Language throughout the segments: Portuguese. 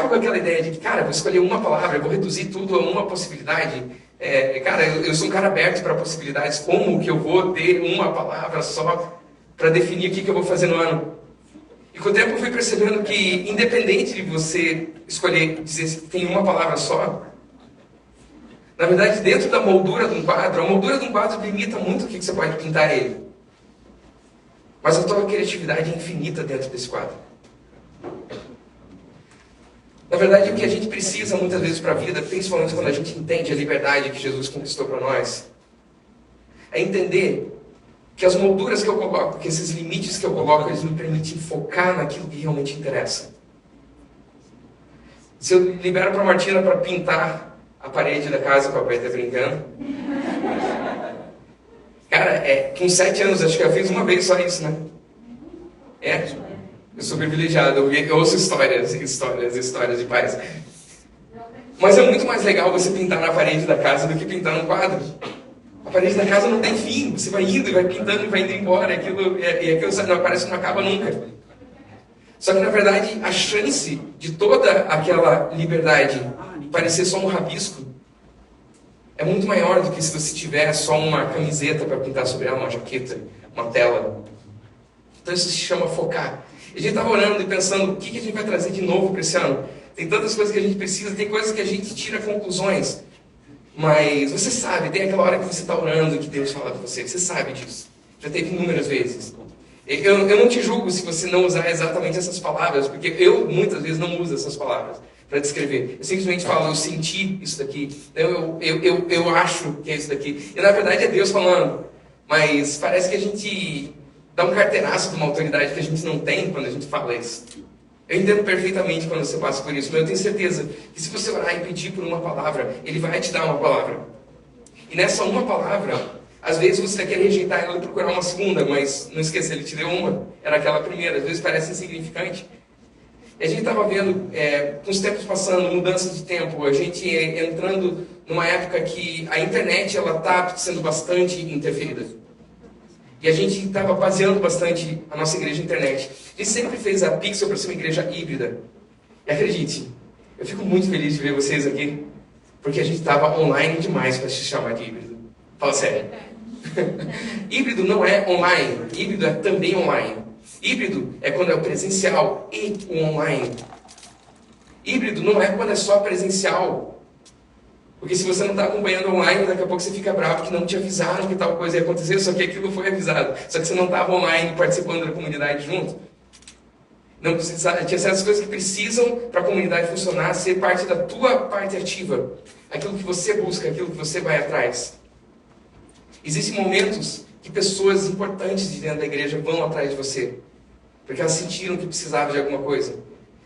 com aquela ideia de que, cara, vou escolher uma palavra, eu vou reduzir tudo a uma possibilidade. Cara, eu sou um cara aberto para possibilidades. Como que eu vou ter uma palavra só para definir o que eu vou fazer no ano? E com o tempo eu fui percebendo que, independente de você escolher dizer que tem uma palavra só, na verdade, dentro da moldura de um quadro, a moldura de um quadro limita muito o que você pode pintar ele. Mas a tua criatividade é infinita dentro desse quadro. Na verdade, o que a gente precisa muitas vezes para a vida, principalmente quando a gente entende a liberdade que Jesus conquistou para nós, é entender que as molduras que eu coloco, que esses limites que eu coloco, eles me permitem focar naquilo que realmente interessa. Se eu libero para a Martina para pintar a parede da casa, o papai está brincando. Cara, com 7 anos, acho que eu fiz uma vez só isso, né? Eu sou privilegiado, eu ouço histórias de pais. Mas é muito mais legal você pintar na parede da casa do que pintar num quadro. A parede da casa não tem fim, você vai indo e vai pintando e vai indo embora, e aquilo parece que não acaba nunca. Só que, na verdade, a chance de toda aquela liberdade parecer só um rabisco é muito maior do que se você tiver só uma camiseta para pintar sobre ela, uma jaqueta, uma tela. Então isso se chama focar. A gente estava orando e pensando o que a gente vai trazer de novo para esse ano. Tem tantas coisas que a gente precisa, tem coisas que a gente tira conclusões. Mas você sabe, tem aquela hora que você está orando que Deus fala com você. Você sabe disso. Já teve inúmeras vezes. Eu não te julgo se você não usar exatamente essas palavras, porque eu muitas vezes não uso essas palavras para descrever. Eu simplesmente falo, eu senti isso daqui. Eu acho que é isso daqui. E na verdade é Deus falando. Mas parece que a gente dá um carteiraço de uma autoridade que a gente não tem quando a gente fala isso. Eu entendo perfeitamente quando você passa por isso, mas eu tenho certeza que se você orar e pedir por uma palavra, Ele vai te dar uma palavra. E nessa uma palavra, às vezes você vai querer rejeitar ela e procurar uma segunda, mas não esqueça, Ele te deu uma, era aquela primeira, às vezes parece insignificante. E a gente estava vendo, com os tempos passando, mudança de tempo, a gente entrando numa época que a internet está sendo bastante interferida. E a gente estava baseando bastante a nossa igreja na internet. A gente sempre fez a Pixel para ser uma igreja híbrida. E acredite, eu fico muito feliz de ver vocês aqui, porque a gente estava online demais para se chamar de híbrido. Fala sério. Híbrido não é online, híbrido é também online. Híbrido é quando é o presencial e o online. Híbrido não é quando é só presencial. Porque se você não está acompanhando online, daqui a pouco você fica bravo que não te avisaram que tal coisa ia acontecer, só que aquilo foi avisado. Só que você não estava online participando da comunidade junto. Não precisa, tinha certas coisas que precisam para a comunidade funcionar, ser parte da tua parte ativa. Aquilo que você busca, aquilo que você vai atrás. Existem momentos que pessoas importantes de dentro da igreja vão atrás de você. Porque elas sentiram que precisavam de alguma coisa.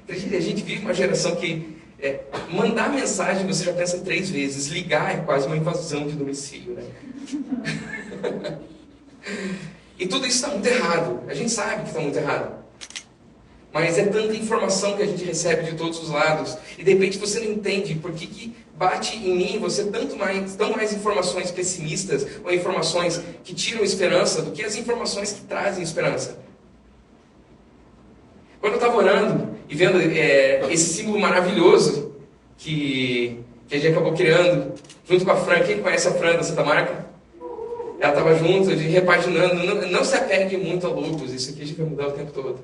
A gente vive uma geração que mandar mensagem você já pensa 3 vezes. Ligar é quase uma invasão de domicílio, né? E tudo isso está muito errado. A gente sabe que está muito errado. Mas é tanta informação que a gente recebe de todos os lados. E de repente você não entende por que bate em mim você tão mais informações pessimistas ou informações que tiram esperança do que as informações que trazem esperança. Quando eu estava orando e vendo esse símbolo maravilhoso que a gente acabou criando, junto com a Fran, quem conhece a Fran da Santa Marca? Ela estava junto, repaginando, não se apegue muito a logos, isso aqui a gente vai mudar o tempo todo.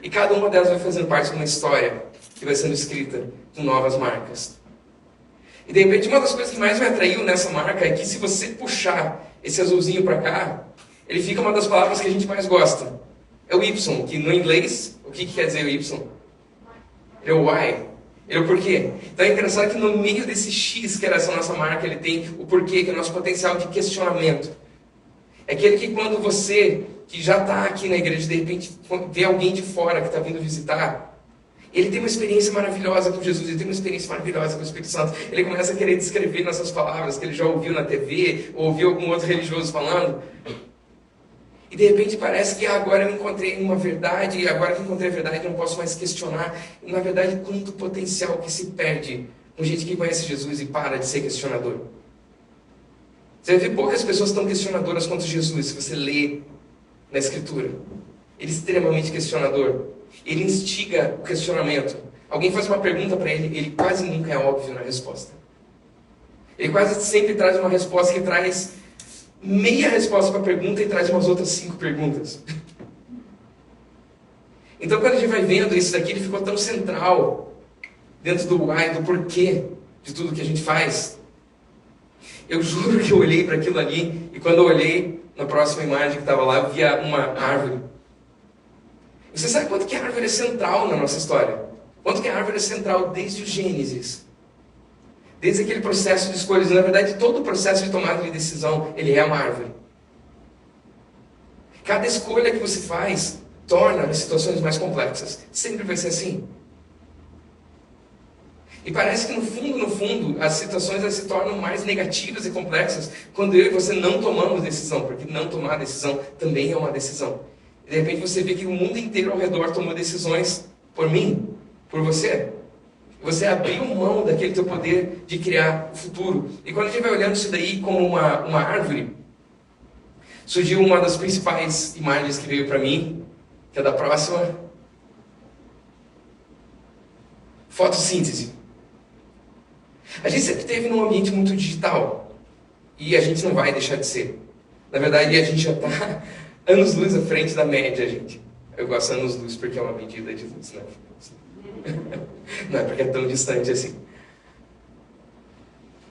E cada uma delas vai fazendo parte de uma história que vai sendo escrita com novas marcas. E de repente uma das coisas que mais me atraiu nessa marca é que se você puxar esse azulzinho para cá, ele fica uma das palavras que a gente mais gosta. É o Y, que no inglês, o que quer dizer o Y? É o why. É o porquê. Então é engraçado que no meio desse X, que era essa nossa marca, ele tem o porquê, que é o nosso potencial de questionamento. É aquele que quando você, que já está aqui na igreja, de repente vê alguém de fora que está vindo visitar, ele tem uma experiência maravilhosa com Jesus, ele tem uma experiência maravilhosa com o Espírito Santo. Ele começa a querer descrever nessas palavras que ele já ouviu na TV, ou ouviu algum outro religioso falando. E de repente parece que agora eu encontrei uma verdade, e agora que encontrei a verdade eu não posso mais questionar. E na verdade, quanto potencial que se perde com gente que conhece Jesus e para de ser questionador. Você vai ver poucas pessoas tão questionadoras quanto Jesus, se você lê na Escritura. Ele é extremamente questionador. Ele instiga o questionamento. Alguém faz uma pergunta para ele, ele quase nunca é óbvio na resposta. Ele quase sempre traz uma resposta que traz meia resposta para a pergunta e traz umas outras 5 perguntas. Então, quando a gente vai vendo isso daqui, ele ficou tão central dentro do why, do porquê de tudo que a gente faz. Eu juro que eu olhei para aquilo ali, e quando eu olhei na próxima imagem que estava lá, eu via uma árvore. Você sabe quanto que a árvore é central na nossa história? Quanto que a árvore é central desde o Gênesis? Desde aquele processo de escolhas. Na verdade, todo o processo de tomada de decisão, ele é uma árvore. Cada escolha que você faz torna as situações mais complexas. Sempre vai ser assim. E parece que no fundo, as situações elas se tornam mais negativas e complexas quando eu e você não tomamos decisão, porque não tomar decisão também é uma decisão. E de repente você vê que o mundo inteiro ao redor tomou decisões por mim, por você. Você abriu mão daquele teu poder de criar o futuro. E quando a gente vai olhando isso daí como uma árvore, surgiu uma das principais imagens que veio para mim, que é da próxima. Fotossíntese. A gente sempre esteve num ambiente muito digital. E a gente não vai deixar de ser. Na verdade, a gente já está anos-luz à frente da média, gente. Eu gosto de anos-luz porque é uma medida de luz, né? Não é porque é tão distante assim.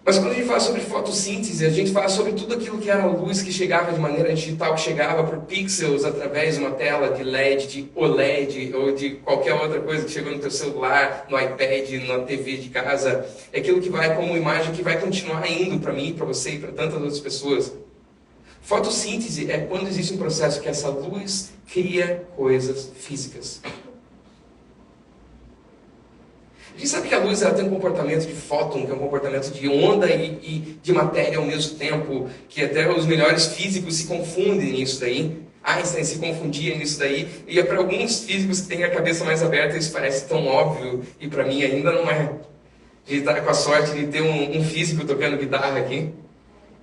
Mas quando a gente fala sobre fotossíntese, a gente fala sobre tudo aquilo que era luz que chegava de maneira digital, que chegava por pixels através de uma tela de LED, de OLED ou de qualquer outra coisa que chegou no teu celular, no iPad, na TV de casa. É aquilo que vai como imagem que vai continuar indo para mim, para você e para tantas outras pessoas. Fotossíntese é quando existe um processo que essa luz cria coisas físicas. A gente sabe que a luz ela tem um comportamento de fóton, que é um comportamento de onda e de matéria ao mesmo tempo, que até os melhores físicos se confundem nisso daí. Einstein se confundia nisso daí, e para alguns físicos que têm a cabeça mais aberta isso parece tão óbvio, e para mim ainda não é. A gente está com a sorte de ter um físico tocando guitarra aqui.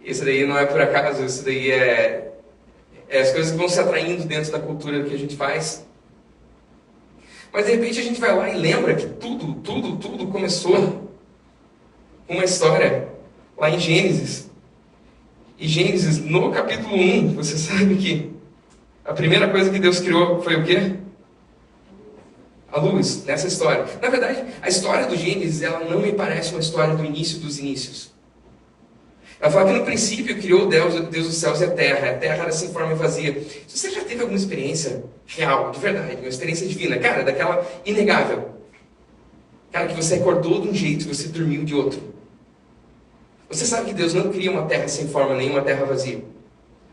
Isso daí não é por acaso, isso daí é as coisas que vão se atraindo dentro da cultura que a gente faz. Mas de repente a gente vai lá e lembra que tudo começou com uma história lá em Gênesis. E Gênesis, no capítulo 1, você sabe que a primeira coisa que Deus criou foi o quê? A luz, nessa história. Na verdade, a história do Gênesis, ela não me parece uma história do início dos inícios. Ela fala que no princípio criou Deus dos céus e a terra era sem forma e vazia. Você já teve alguma experiência real, de verdade, uma experiência divina, cara, daquela inegável? Cara, que você acordou de um jeito e você dormiu de outro. Você sabe que Deus não cria uma terra sem forma, nem uma terra vazia.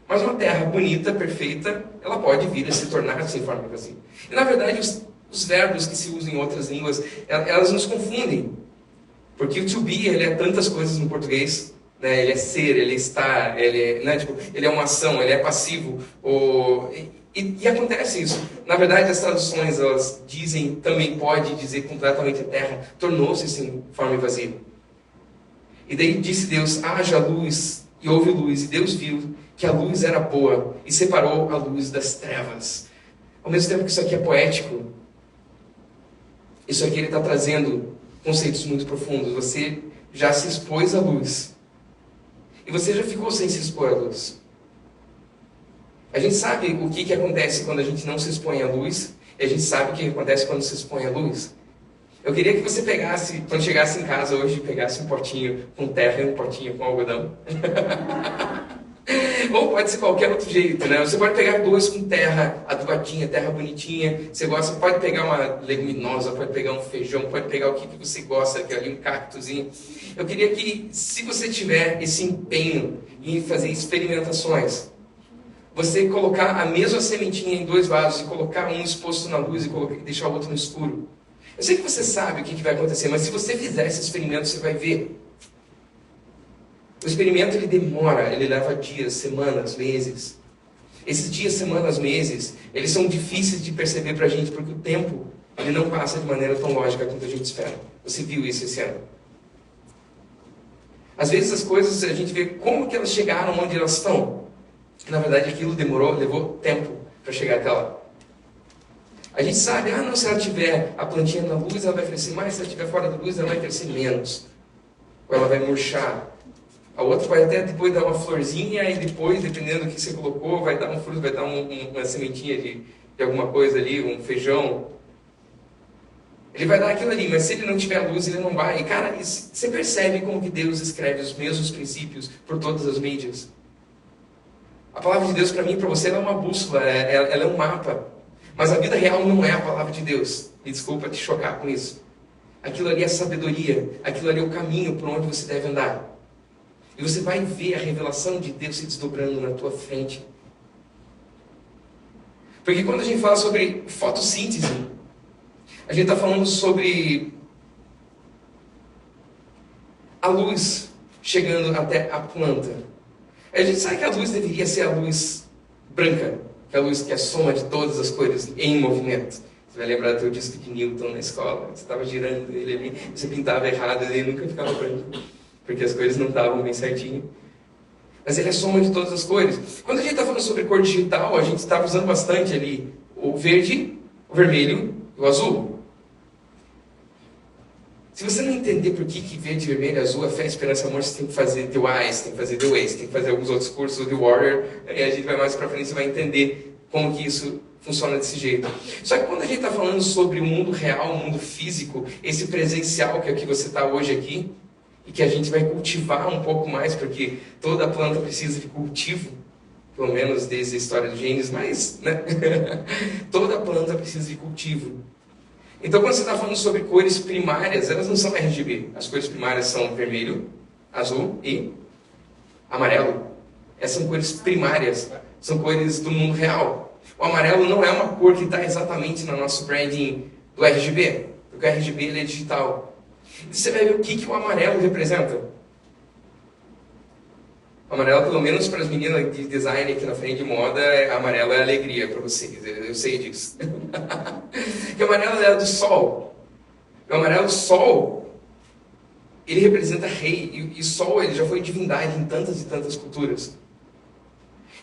Mas uma terra bonita, perfeita, ela pode vir a se tornar sem forma e vazia. E na verdade, os verbos que se usam em outras línguas, elas nos confundem. Porque o to be, ele é tantas coisas no português. Né? Ele é ser, ele é estar, ele é uma ação, ele é passivo. E acontece isso. Na verdade, as traduções, elas dizem, também pode dizer completamente a terra, tornou-se sem forma e vazia. E daí disse Deus, haja luz, e houve luz, e Deus viu que a luz era boa, e separou a luz das trevas. Ao mesmo tempo que isso aqui é poético, isso aqui ele está trazendo conceitos muito profundos. Você já se expôs à luz. E você já ficou sem se expor à luz. A gente sabe o que acontece quando a gente não se expõe à luz. E a gente sabe o que acontece quando se expõe à luz. Eu queria que você pegasse, quando chegasse em casa hoje, pegasse um potinho com terra e um potinho com algodão. Ou pode ser qualquer outro jeito, né? Você pode pegar 2 com terra adubadinha, terra bonitinha. Você gosta, pode pegar uma leguminosa, pode pegar um feijão, pode pegar o que você gosta, que é ali um cactozinho. Eu queria que, se você tiver esse empenho em fazer experimentações, você colocar a mesma sementinha em 2 vasos e colocar um exposto na luz e deixar o outro no escuro. Eu sei que você sabe o que vai acontecer, mas se você fizer esse experimento, você vai ver. O experimento ele demora, ele leva dias, semanas, meses. Esses dias, semanas, meses, eles são difíceis de perceber pra gente, porque o tempo ele não passa de maneira tão lógica quanto a gente espera. Você viu isso esse ano? Às vezes as coisas, a gente vê como que elas chegaram onde elas estão. Na verdade, aquilo levou tempo para chegar até lá. A gente sabe, não, se ela tiver a plantinha na luz, ela vai crescer mais, se ela estiver fora da luz, ela vai crescer menos. Ou ela vai murchar. A outra vai até depois dar uma florzinha, e depois, dependendo do que você colocou, vai dar um fruto, vai dar uma sementinha de alguma coisa ali, um feijão. Ele vai dar aquilo ali, mas se ele não tiver luz, ele não vai. E, cara, você percebe como que Deus escreve os mesmos princípios por todas as mídias? A palavra de Deus para mim e para você, ela é uma bússola, ela é um mapa. Mas a vida real não é a palavra de Deus. Me desculpa te chocar com isso. Aquilo ali é sabedoria. Aquilo ali é o caminho por onde você deve andar. E você vai ver a revelação de Deus se desdobrando na tua frente. Porque quando a gente fala sobre fotossíntese, a gente está falando sobre a luz chegando até a planta. A gente sabe que a luz deveria ser a luz branca, que é a luz que é a soma de todas as cores em movimento. Você vai lembrar do teu disco de Newton na escola, você estava girando ele ali, você pintava errado, ele nunca ficava branco, porque as cores não estavam bem certinho. Mas ele é a soma de todas as cores. Quando a gente está falando sobre cor digital, a gente está usando bastante ali o verde, o vermelho e o azul. Se você não entender por que verde, vermelho, azul é fé, esperança, amor, você tem que fazer The Wise, tem que fazer The Ways, tem que fazer alguns outros cursos, The Warrior, e a gente vai mais pra frente, você vai entender como que isso funciona desse jeito. Só que quando a gente está falando sobre o mundo real, o mundo físico, esse presencial que é o que você está hoje aqui, e que a gente vai cultivar um pouco mais, porque toda planta precisa de cultivo, pelo menos desde a história do Gênesis, mas, né? Toda planta precisa de cultivo. Então, quando você está falando sobre cores primárias, elas não são RGB. As cores primárias são vermelho, azul e amarelo. Essas são cores primárias, são cores do mundo real. O amarelo não é uma cor que está exatamente no nosso branding do RGB, porque o RGB ele é digital. E você vai ver o que o amarelo representa. O amarelo, pelo menos para as meninas de design aqui na frente de moda, amarelo é alegria para vocês, eu sei disso. E o amarelo é do sol. O amarelo do sol, ele representa rei, e sol ele já foi divindade em tantas e tantas culturas.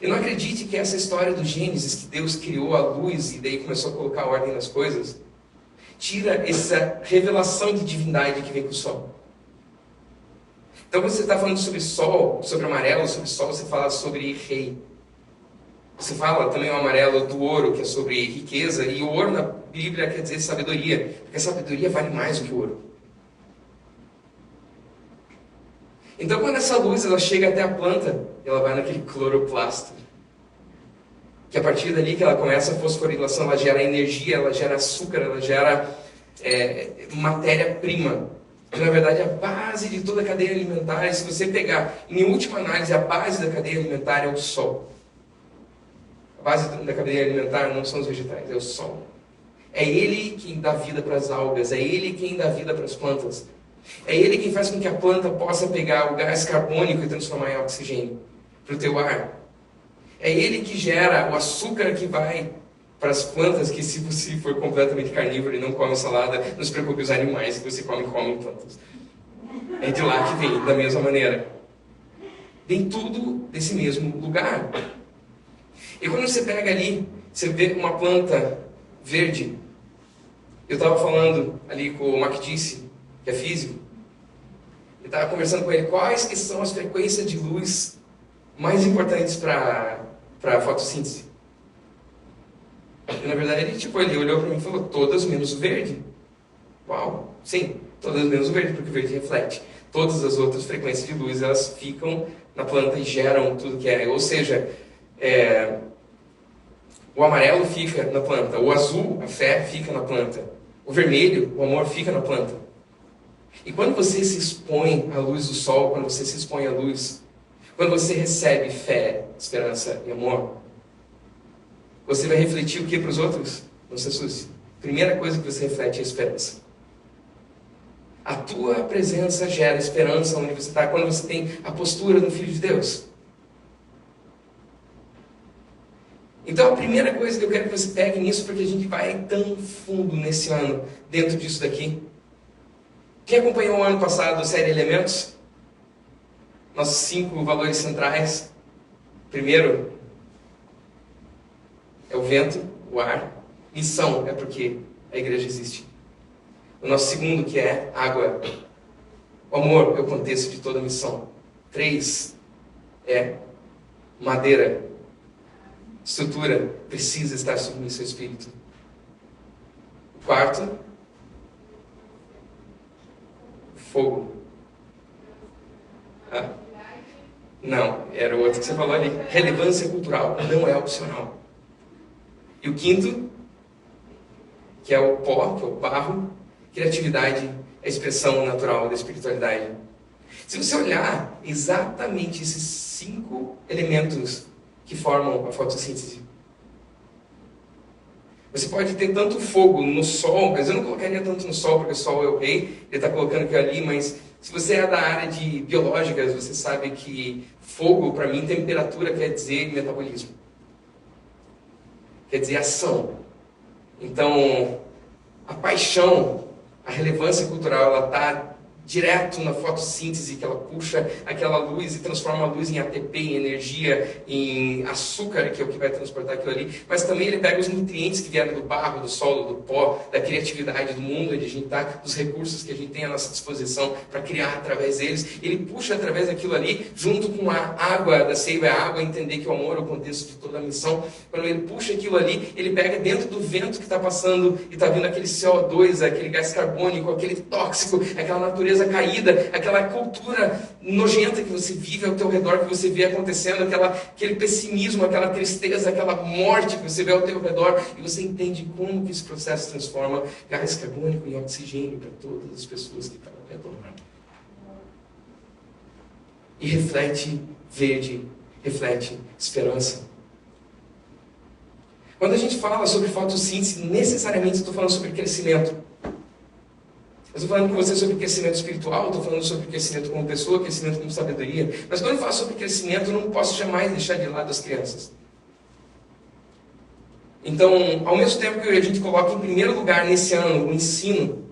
E não acredite que essa história do Gênesis, que Deus criou a luz e daí começou a colocar ordem nas coisas, tira essa revelação de divindade que vem com o sol. Então, quando você está falando sobre sol, sobre amarelo, sobre sol, você fala sobre rei. Você fala também o amarelo do ouro, que é sobre riqueza, e o ouro na Bíblia quer dizer sabedoria, porque a sabedoria vale mais do que o ouro. Então, quando essa luz ela chega até a planta, ela vai naquele cloroplasto, que a partir dali que ela começa a fosforilação, ela gera energia, ela gera açúcar, ela gera matéria-prima. Na verdade, a base de toda a cadeia alimentar, se você pegar, em última análise, a base da cadeia alimentar é o sol. A base da cadeia alimentar não são os vegetais, é o sol. É ele quem dá vida para as algas, é ele quem dá vida para as plantas. É ele quem faz com que a planta possa pegar o gás carbônico e transformar em oxigênio para o teu ar. É ele que gera o açúcar que vai para as plantas, que se você for completamente carnívoro e não come salada, não se preocupe, os animais que você come, comem plantas. É de lá que vem, da mesma maneira. Vem tudo desse mesmo lugar. E quando você pega ali, você vê uma planta verde. Eu estava falando ali com o Mac Disse, que é físico. Eu estava conversando com ele quais que são as frequências de luz mais importantes para a fotossíntese. E, na verdade, ele olhou para mim e falou, todas menos o verde. Uau, sim, todas menos o verde, porque o verde reflete. Todas as outras frequências de luz, elas ficam na planta e geram tudo que é. Ou seja, o amarelo fica na planta, o azul, a fé, fica na planta. O vermelho, o amor, fica na planta. E quando você se expõe à luz do sol, quando você se expõe à luz, quando você recebe fé, esperança e amor, você vai refletir o que para os outros? Não se assuste. Primeira coisa que você reflete é a esperança. A tua presença gera esperança onde você está, quando você tem a postura do Filho de Deus. Então a primeira coisa que eu quero que você pegue nisso, porque a gente vai tão fundo nesse ano, dentro disso daqui. Quem acompanhou o ano passado a série Elementos? Nossos 5 valores centrais. Primeiro, é o vento, o ar. Missão é porque a igreja existe. O nosso segundo, que é água. O amor é o contexto de toda a missão. 3 é madeira. Estrutura precisa estar submissa ao Espírito. O 4, fogo. Não, era o outro que você falou ali. Relevância cultural, não é opcional. E o 5, que é o pó, que é o barro, criatividade é a expressão natural da espiritualidade. Se você olhar exatamente esses 5 elementos que formam a fotossíntese, você pode ter tanto fogo no sol, mas eu não colocaria tanto no sol, porque o sol é o rei, ele está colocando aquilo ali, mas se você é da área de biológicas, você sabe que fogo, para mim, temperatura quer dizer metabolismo. Quer dizer ação. Então, a paixão, a relevância cultural, ela está direto na fotossíntese, que ela puxa aquela luz e transforma a luz em ATP, em energia, em açúcar, que é o que vai transportar aquilo ali. Mas também ele pega os nutrientes que vieram do barro, do solo, do pó, da criatividade do mundo onde a gente está, dos recursos que a gente tem à nossa disposição para criar através deles. Ele puxa através daquilo ali, junto com a água da seiva, a água, entender que o amor é o contexto de toda a missão. Quando ele puxa aquilo ali, ele pega dentro do vento que está passando e está vindo aquele CO2, aquele gás carbônico, aquele tóxico, aquela natureza caída, aquela cultura nojenta que você vive ao teu redor, que você vê acontecendo, aquele pessimismo, aquela tristeza, aquela morte que você vê ao teu redor, e você entende como que esse processo transforma gás carbônico em oxigênio para todas as pessoas que estão ao redor. E reflete verde, reflete esperança. Quando a gente fala sobre fotossíntese, necessariamente estou falando sobre crescimento. Eu estou falando com você sobre crescimento espiritual, estou falando sobre crescimento como pessoa, crescimento como sabedoria. Mas quando eu falo sobre crescimento, eu não posso jamais deixar de lado as crianças. Então, ao mesmo tempo que a gente coloca em primeiro lugar nesse ano o ensino,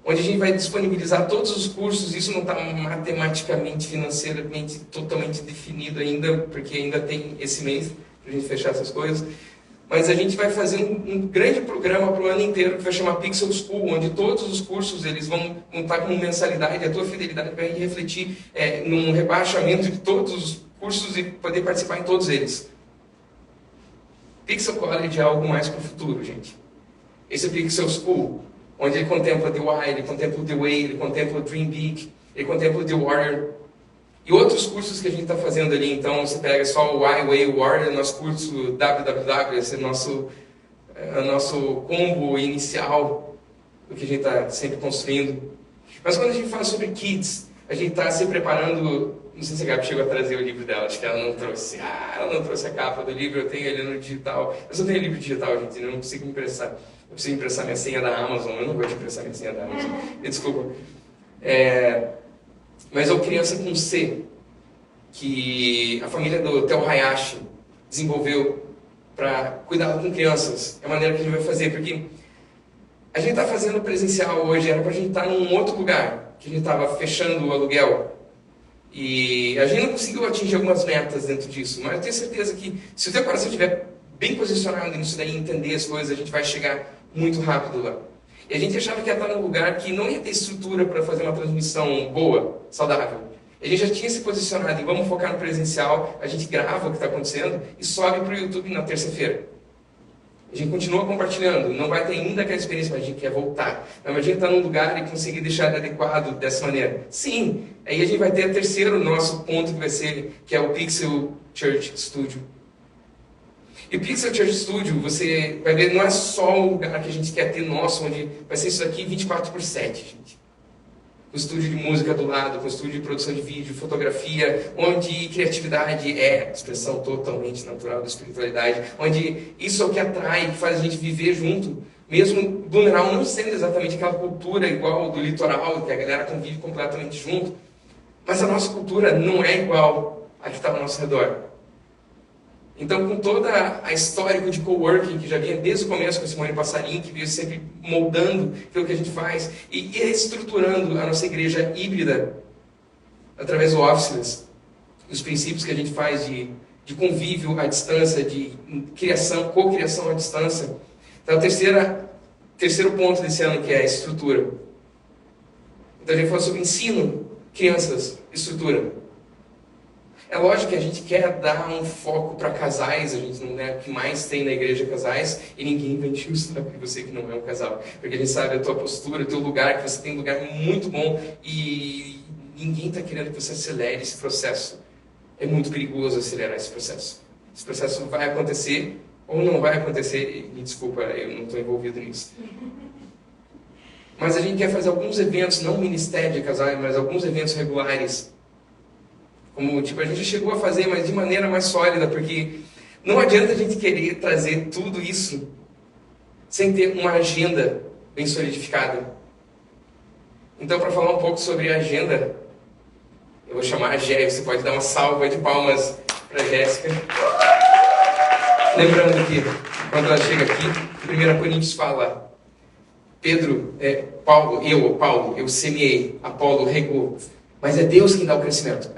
onde a gente vai disponibilizar todos os cursos, isso não está matematicamente, financeiramente, totalmente definido ainda, porque ainda tem esse mês para a gente fechar essas coisas. Mas a gente vai fazer um grande programa para o ano inteiro que vai chamar Pixel School, onde todos os cursos eles vão estar com mensalidade, a tua fidelidade vai refletir num rebaixamento de todos os cursos e poder participar em todos eles. Pixel College é algo mais para o futuro, gente. Esse é Pixel School, onde ele contempla The Why, ele contempla The Way, ele contempla Dream Big, ele contempla The Warrior. E outros cursos que a gente está fazendo ali, então você pega só o Why, Way, Warrior, nosso curso WWW, esse é o nosso combo inicial do que a gente está sempre construindo. Mas quando a gente fala sobre Kids, a gente está se preparando, não sei se a Gabi chegou a trazer o livro dela, acho que ela não trouxe. Ela não trouxe a capa do livro, eu tenho ele no digital. Eu só tenho livro digital, gente, eu não consigo emprestar. Eu preciso emprestar minha senha da Amazon, eu não vou te emprestar minha senha da Amazon. Desculpa. Mas é o Criança com C, que a família do Theo Hayashi desenvolveu para cuidado com crianças. É a maneira que a gente vai fazer, porque a gente está fazendo presencial hoje, era para a gente estar num outro lugar, que a gente estava fechando o aluguel. E a gente não conseguiu atingir algumas metas dentro disso, mas eu tenho certeza que se o teu coração estiver bem posicionado nisso daí, entender as coisas, a gente vai chegar muito rápido lá. E a gente achava que ia estar num lugar que não ia ter estrutura para fazer uma transmissão boa, saudável. A gente já tinha se posicionado em vamos focar no presencial, a gente grava o que está acontecendo e sobe para o YouTube na terça-feira. A gente continua compartilhando, não vai ter ainda aquela experiência, mas a gente quer voltar. Mas a gente está num lugar e conseguir deixar ele adequado dessa maneira. Sim, aí a gente vai ter o terceiro nosso ponto que vai ser, que é o Pixel Church Studio. E o Pixel Church Studio, você vai ver, não é só o lugar que a gente quer ter nosso, onde vai ser isso aqui 24/7, gente. Com estúdio de música do lado, com estúdio de produção de vídeo, fotografia, onde criatividade é expressão totalmente natural da espiritualidade, onde isso é o que atrai, que faz a gente viver junto, mesmo Blumenau não sendo exatamente aquela cultura igual do litoral, que a galera convive completamente junto, mas a nossa cultura não é igual a que está ao nosso redor. Então, com toda a histórico de coworking, que já vinha desde o começo com a Simone Passarin, que veio sempre moldando aquilo que a gente faz, e estruturando a nossa igreja híbrida, através do Officeless, os princípios que a gente faz de de convívio à distância, de criação, cocriação à distância. Então, terceiro ponto desse ano, que é a estrutura. Então, a gente falou sobre ensino, crianças, estrutura. É lógico que a gente quer dar um foco para casais, a gente não é o que mais tem na igreja casais, e ninguém vai encher o saco de você que não é um casal. Porque a gente sabe a tua postura, o teu lugar, que você tem um lugar muito bom, e ninguém está querendo que você acelere esse processo. É muito perigoso acelerar esse processo. Esse processo vai acontecer, ou não vai acontecer, me desculpa, eu não estou envolvido nisso. Mas a gente quer fazer alguns eventos, não ministério de casais, mas alguns eventos regulares. Como, tipo, a gente chegou a fazer, mas de maneira mais sólida, porque não adianta a gente querer trazer tudo isso sem ter uma agenda bem solidificada. Então, para falar um pouco sobre a agenda, eu vou chamar a Gé, você pode dar uma salva de palmas para a Jéssica. Lembrando que, quando ela chega aqui, 1 Coríntios fala, Paulo, eu semeei, Apolo regou, mas é Deus quem dá o crescimento.